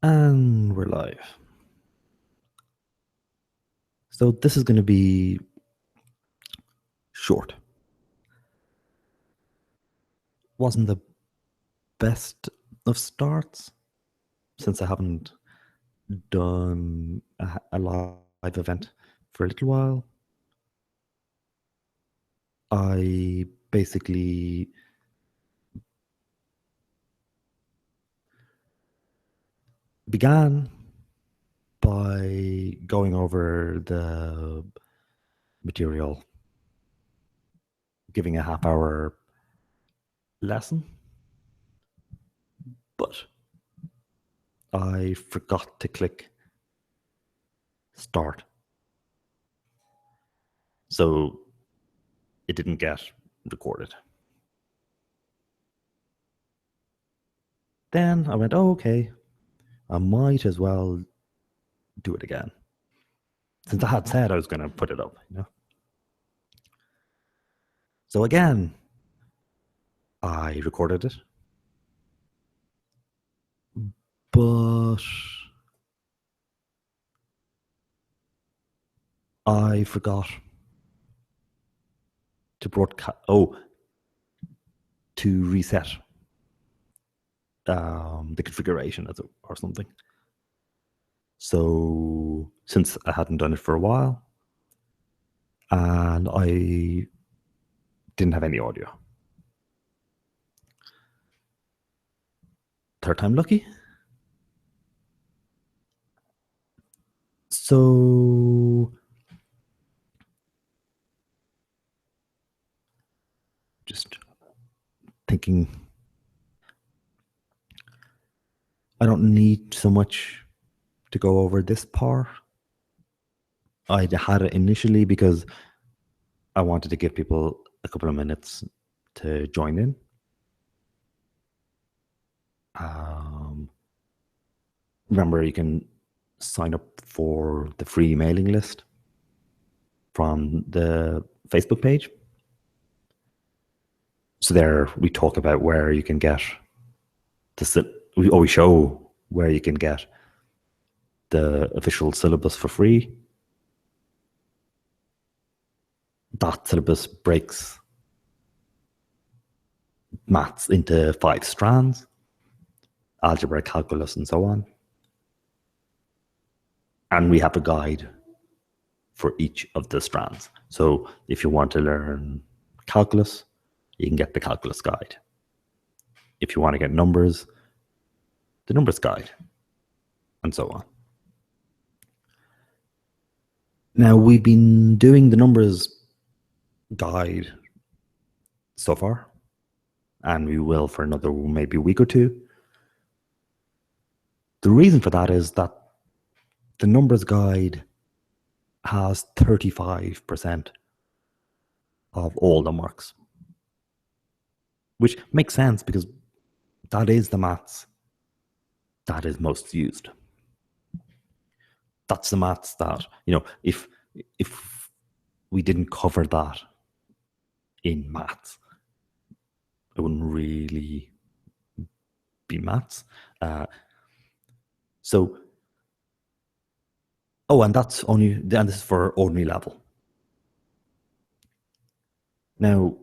And we're live. So this is going to be short. Wasn't the best of starts since I haven't done a live event for a little while. I basically began by going over the material, giving a half-hour lesson, but I forgot to click start. So it didn't get recorded. Then I went, oh, okay, I might as well do it again. Since I had said I was going to put it up, you know. So again, I recorded it, but I forgot to broadcast. Oh, to reset the configuration or something. So since I hadn't done it for a while, and I didn't have any audio. Third time lucky. So just thinking, I don't need so much to go over this part. I had it initially because I wanted to give people a couple of minutes to join in. Remember, you can sign up for the free mailing list from the Facebook page. So there we talk about where you can get we always show where you can get the official syllabus for free. That syllabus breaks maths into 5 strands: algebra, calculus, and so on. And we have a guide for each of the strands. So if you want to learn calculus, you can get the calculus guide. If you want to get numbers, the numbers guide, and so on. Now, we've been doing the numbers guide so far, and we will for another maybe week or two. The reason for that is that the numbers guide has 35% of all the marks, which makes sense because that is the maths that is most used. That's the maths that, you know, if we didn't cover that in maths, it wouldn't really be maths. And that's only, and this is for ordinary level. Now,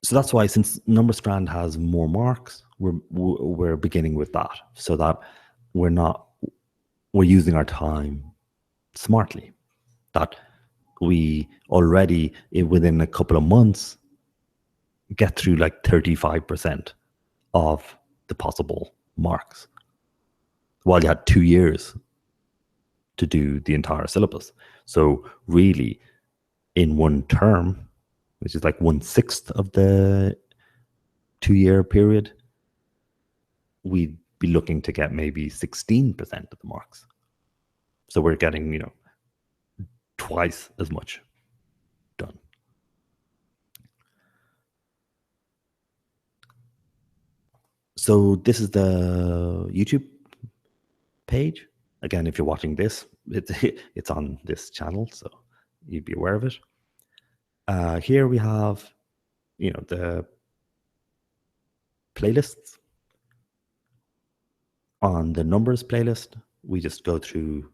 so that's why, since number strand has more marks, we're beginning with that, so that we're using our time smartly. That we already, within a couple of months, get through like 35% of the possible marks, while you had 2 years to do the entire syllabus. So really, in one term, which is like 1/6 of the 2-year period, we'd be looking to get maybe 16% of the marks. So we're getting, you know, twice as much done. So this is the YouTube page. Again, if you're watching this, it's on this channel, so you'd be aware of it. Here we have, you know, the playlists. On the numbers playlist, we just go through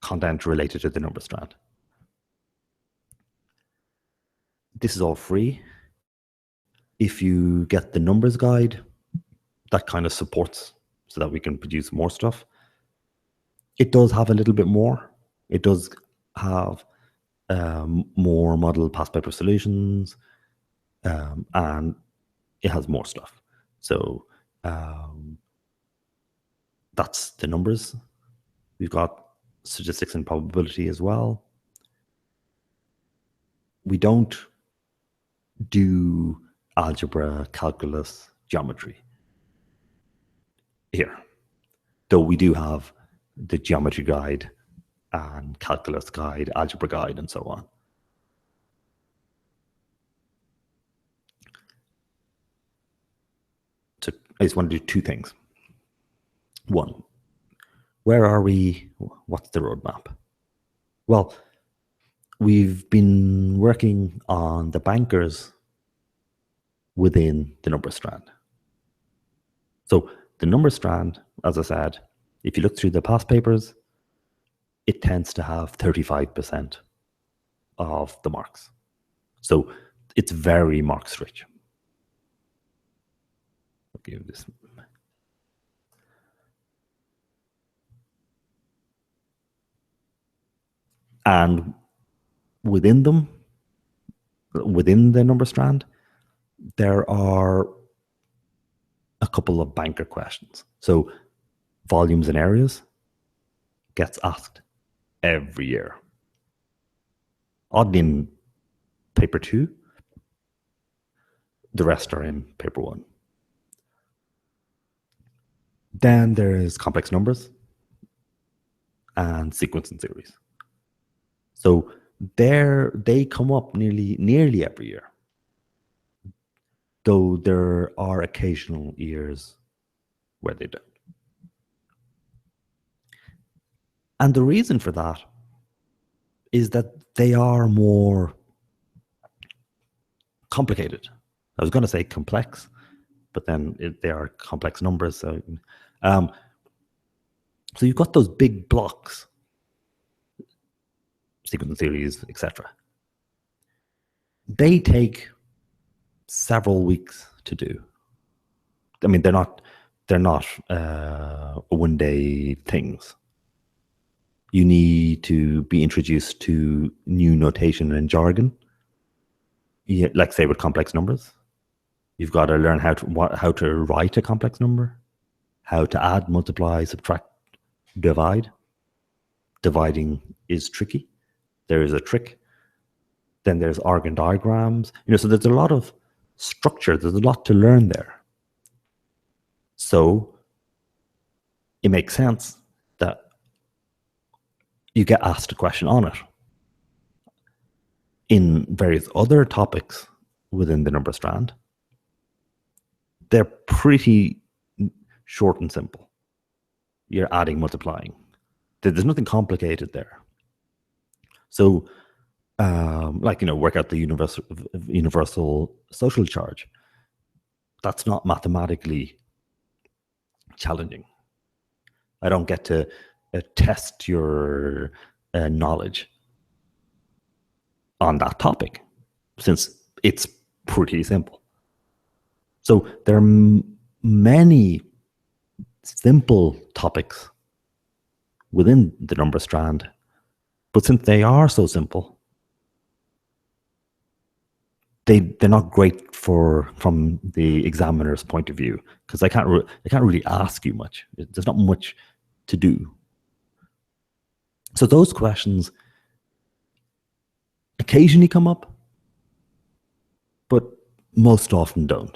content related to the number strand. This is all free. If you get the numbers guide, that kind of supports so that we can produce more stuff. It does have a little bit more. It does have more model past paper solutions, and it has more stuff. So that's the numbers. We've got statistics and probability as well. We don't do algebra, calculus, geometry here, though we do have the geometry guide and calculus guide, algebra guide, and so on. So I just want to do two things. One, where are we? What's the roadmap? Well, we've been working on the bankers within the number strand. So the number strand, as I said, if you look through the past papers, it tends to have 35% of the marks. So it's very marks rich. I'll give this. And within them, within the number strand, there are a couple of banker questions. So volumes and areas gets asked every year. Oddly in paper 2, the rest are in paper 1. Then there's complex numbers and sequence and series. So they come up nearly every year, though there are occasional years where they don't. And the reason for that is that they are more complicated. I was going to say complex, but then they are complex numbers. So you've got those big blocks, sequence series, etc. They take several weeks to do. I mean, they're not one-day things. You need to be introduced to new notation and jargon. Like say with complex numbers, you've got to learn how to write a complex number, how to add, multiply, subtract, divide. Dividing is tricky. There is a trick. Then there's argon diagrams. So there's a lot of structure. There's a lot to learn there. So it makes sense that you get asked a question on it. In various other topics within the number strand, they're pretty short and simple. You're adding, multiplying. There's nothing complicated there. So, work out the universal social charge. That's not mathematically challenging. I don't get to test your knowledge on that topic, since it's pretty simple. So there are many simple topics within the number strand, but since they are so simple, they're not great from the examiner's point of view, because they can't really ask you much. There's not much to do. So those questions occasionally come up, but most often don't.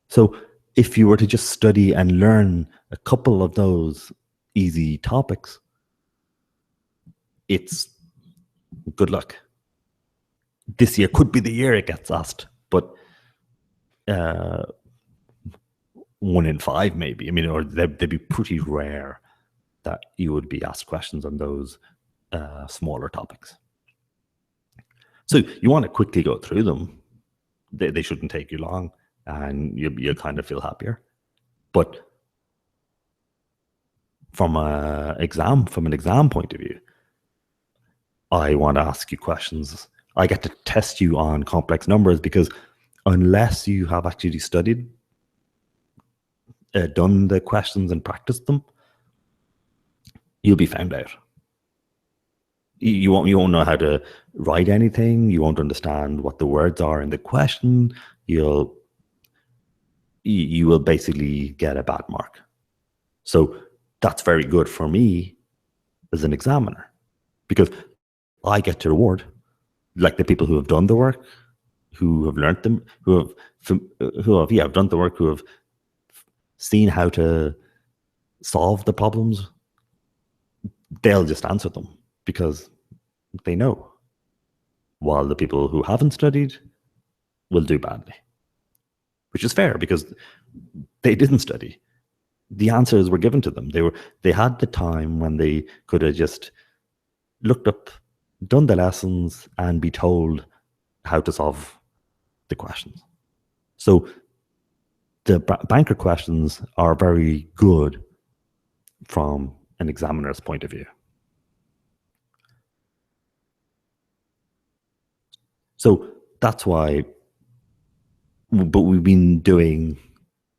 So if you were to just study and learn a couple of those easy topics, it's good luck. This year could be the year it gets asked, but 1 in 5 maybe. I mean, or they'd be pretty rare that you would be asked questions on those smaller topics. So you want to quickly go through them. They shouldn't take you long. and you'll kind of feel happier. But from an exam point of view, I want to ask you questions. I get to test you on complex numbers, because unless you have actually studied, done the questions and practiced them, you'll be found out. You won't know how to write anything. You won't understand what the words are in the question. You will basically get a bad mark. So that's very good for me as an examiner, because I get to reward like the people who have done the work, who have learned them, who have done the work, who have seen how to solve the problems. They'll just answer them because they know, while the people who haven't studied will do badly, which is fair because they didn't study. The answers were given to them. They had the time when they could have just looked up, done the lessons, and be told how to solve the questions. So the banker questions are very good from an examiner's point of view. So that's why, but we've been doing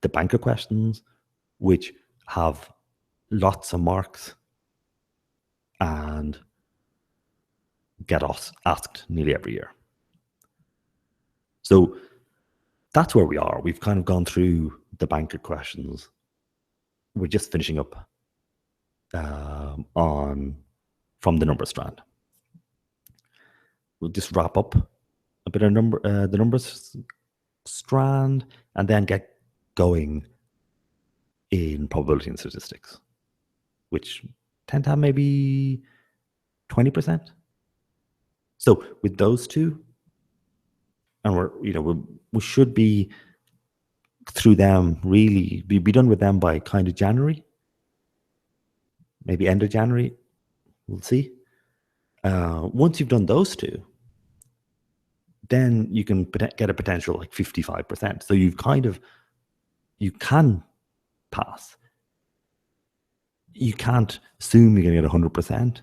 the banker questions, which have lots of marks and get us asked nearly every year. So that's where we are. We've kind of gone through the banker questions. We're just finishing up from the number strand. We'll just wrap up a bit of the numbers strand, and then get going in probability and statistics, which tend to have maybe 20%. So with those two, and we should be through them, really be done with them by kind of January, maybe end of January. We'll see. Once you've done those two, then you can get a potential like 55%. So you can pass. You can't assume you're going to get 100%.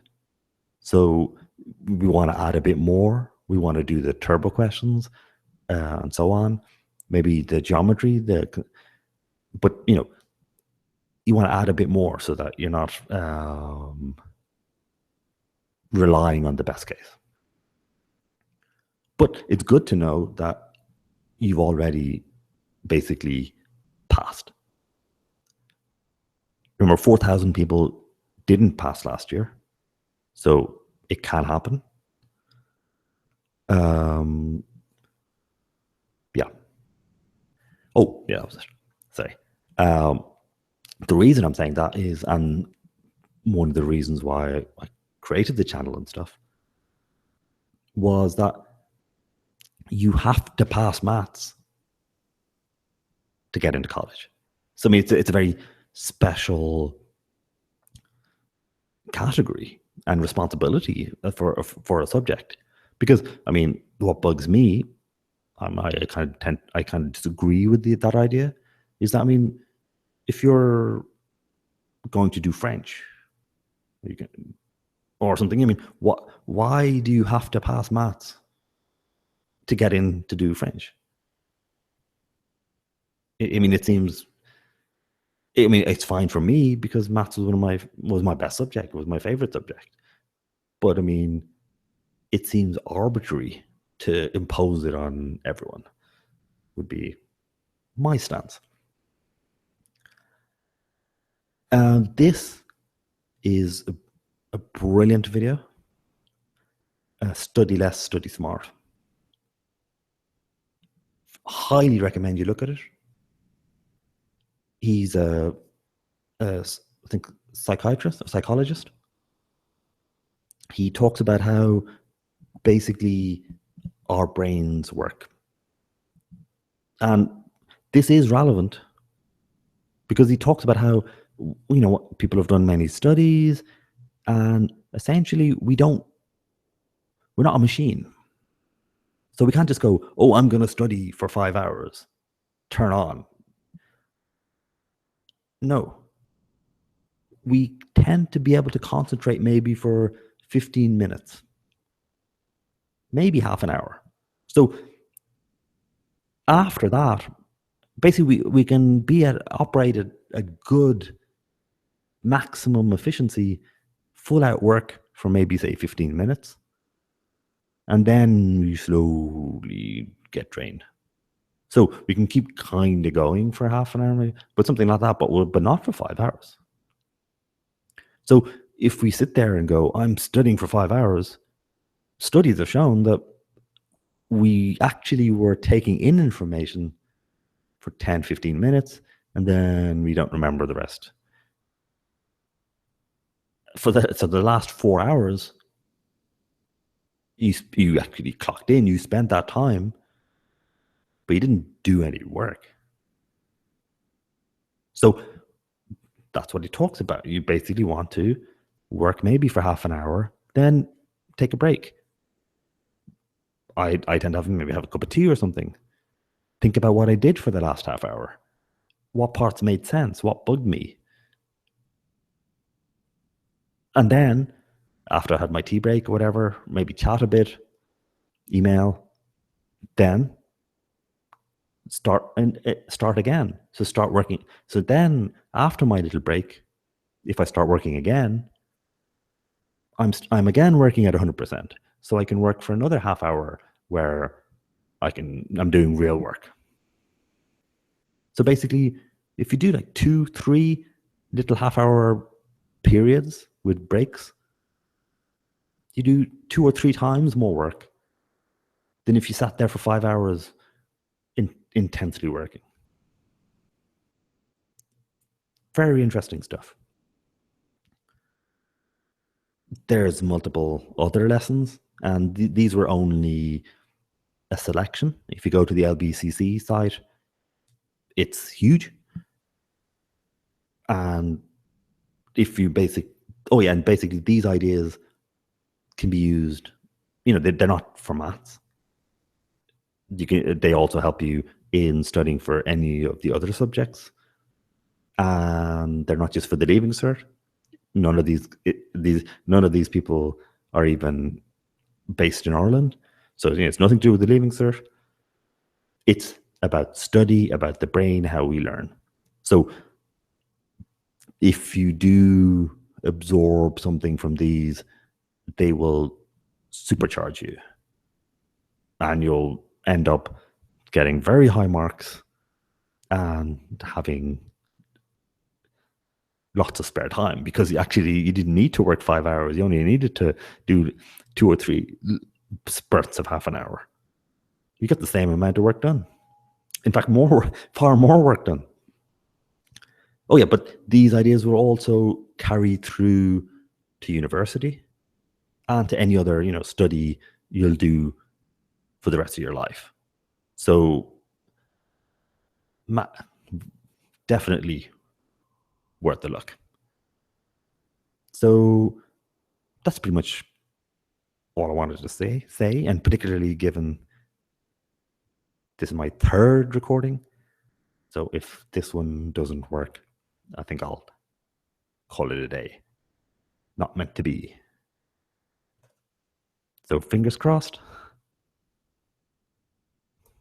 So we want to add a bit more. We want to do the turbo questions and so on. Maybe the geometry, but you want to add a bit more so that you're not relying on the best case. But it's good to know that you've already basically passed. Remember, 4,000 people didn't pass last year, so it can happen. Yeah. Oh, yeah, that was it. Sorry. The reason I'm saying that is, and one of the reasons why I created the channel and stuff, was that you have to pass maths to get into college. So I mean, it's a very special category and responsibility for a subject. Because I mean, what bugs me, I kind of disagree with that idea, is that, I mean, if you're going to do French, or something, I mean, why do you have to pass maths to get in to do French? I mean, it seems. I mean, it's fine for me because maths was my best subject, was my favorite subject. But I mean, it seems arbitrary to impose it on everyone, would be my stance. This is a brilliant video. Study less, study smart. Highly recommend you look at it. He's I think, psychiatrist or psychologist. He talks about how basically our brains work. And this is relevant because he talks about how, people have done many studies, and essentially we're not a machine. So we can't just go, oh, I'm going to study for 5 hours turn on. No. We tend to be able to concentrate maybe for 15 minutes, maybe half an hour. So after that, basically we can operate at a good maximum efficiency, full out work for maybe say 15 minutes. And then we slowly get drained. So we can keep kind of going for half an hour, but something like that, but not for 5 hours. So if we sit there and go, I'm studying for 5 hours, studies have shown that we actually were taking in information for 10, 15 minutes, and then we don't remember the rest. So the last 4 hours, you actually clocked in, you spent that time, but you didn't do any work. So that's what he talks about. You basically want to work maybe for half an hour, then take a break. I tend to maybe have a cup of tea or something. Think about what I did for the last half hour. What parts made sense? What bugged me? And then, after I had my tea break or whatever, maybe chat a bit, email, then start again. So start working. So then, after my little break, if I start working again, I'm again working at 100%. So I can work for another half hour where I'm doing real work. So basically, if you do like 2-3 little half hour periods with breaks, you do 2 or 3 times more work than if you sat there for 5 hours intensely working. Very interesting stuff. There's multiple other lessons, and these were only a selection. If you go to the LBCC site, it's huge. And basically these ideas can be used, they're not for maths. They also help you in studying for any of the other subjects. And they're not just for the Leaving Cert. None of these people are even based in Ireland. So it's nothing to do with the Leaving Cert. It's about study, about the brain, how we learn. So if you do absorb something from these, they will supercharge you. And you'll end up getting very high marks and having lots of spare time, because you didn't need to work 5 hours. You only needed to do 2 or 3 spurts of half an hour. You get the same amount of work done. In fact, far more work done. Oh yeah, but these ideas will also carry through to university and to any other, study you'll do for the rest of your life. So definitely worth the look. So that's pretty much all I wanted to say, and particularly given this is my 3rd recording. So if this one doesn't work, I think I'll call it a day. Not meant to be. So fingers crossed.